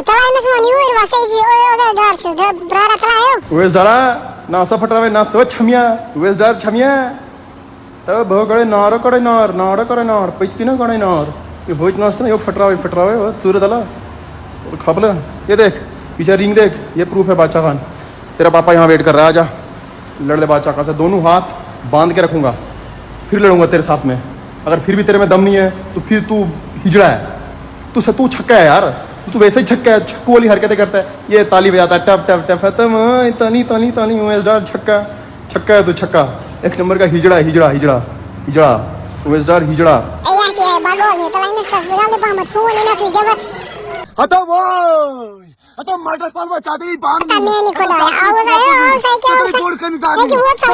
Talaymız mı? Niye öyle vasayıcı? Öyle doğarsız. Brara talayo. Uwais Dara, na sa fatrawe na so chamia. Uwais Dar chamia. Ta bho kade nar kade nar. Paichpina kade nar. ये होइत ना ये फटरावे वो सूरत अला और खबल ये देख पीछे रिंग देख ये प्रूफ है बादशाह खान तेरा पापा यहाँ वेट कर रहा है आजा लड़ दे बादशाह खान से दोनों हाथ बांध के रखूंगा फिर लड़ूंगा तेरे साथ में अगर फिर भी तेरे में दम नहीं है तो फिर तू हिजड़ा है तू छक्का है यार तू वैसे ही छक्का है छक्कू वाली हरकतें करता है ये ताली बजाता है टप टप टप तानी उवैस डार छक्का है तू छक्का एक नंबर का हिजड़ा उवैस डार हिजड़ा Bagoni, talaymız ka. Virale Muhammad. Kuwani na tuj jabat. हटो वो हटो मटर पालवा चादरी बांध Tameni ko dai. Awas क्या तेरी बोर्ड का निशान ये हुआ था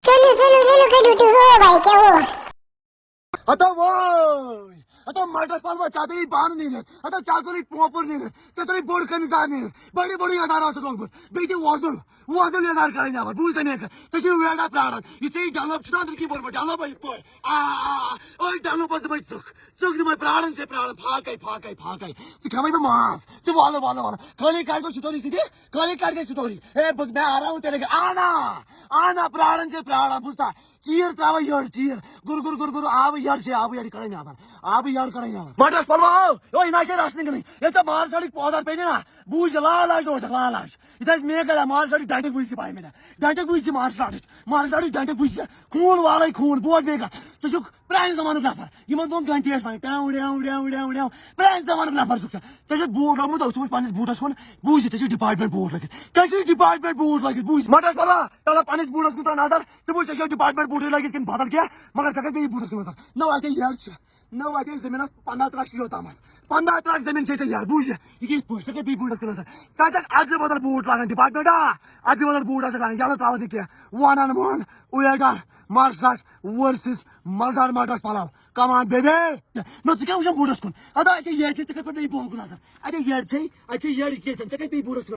चलो के ड्यूटी हो भाई क्या हो हटो वो हटो मटर पालवा चादरी बांध नहीं रहे हटो चादरी प्रॉपर नहीं रहे तेरी बोर्ड का निशान नहीं रहे बड़ी हजार आते लोग बेटी वाजल हजार करेंगे आप बुझते नहीं कर तशी वेड़ा प्राण इसे डालो चुनाव की बोल डालो भाई पोय ओए डालो बस भाई सुख तुम्हारे प्राण से प्राण फाकाई सिखावे में मांस से वाला काली काट को सुतोरी सीधे काली काट के सुतोरी ए मैं आ रहा हूं तेरे आना प्राण से प्राण बुझता चीर त्रावा यार चीर गुरु आव यार से आव यार करेंगे आप मटर पलवा ओ इनासे रास्ते नहीं ये तो मार साड़ी पौधा पे ना बुझ लाश इधर मैं कर मार साड़ी डांटे बुझ से पाए मैंने डांटे बुझ से मार साड़ी डांटे बुझ से खून वाला खून बोझ बेगा तो जो प्राण जमानो नफर ये मन दोन घंटे है साइन टाउ प्राण जमानो नफर सुख तो जो बोर्ड हम तो सोच पानी बूट असकोन बुझ से डिपार्टमेंट बोर्ड लगे बुझ मटर पलवा तला पानी बूट असको नजर तो बुझ से डिपार्टमेंट बोर्ड लगे किन बादल क्या मगर जगह पे बूट असको नजर नौ आते यार नौ आते जमीन 15 ट्रक से होता 15 ट्रक जमीन से यार बुझ ये पैसे के भी बूट असको नजर चाचा आज बदल बूट लगा डिपार्टमेंट आज बदल बूट असको लगा यालो ताव देखिए 1-on-1 उयडर मार्शल वर्सेस मल्दार मार्टस पालाव कम ऑन बेबी नो चिका उस बूट असको अदा के ये चिका पे भी बोल नजर अरे यार छै अच्छा यार के चिका पे बूट असको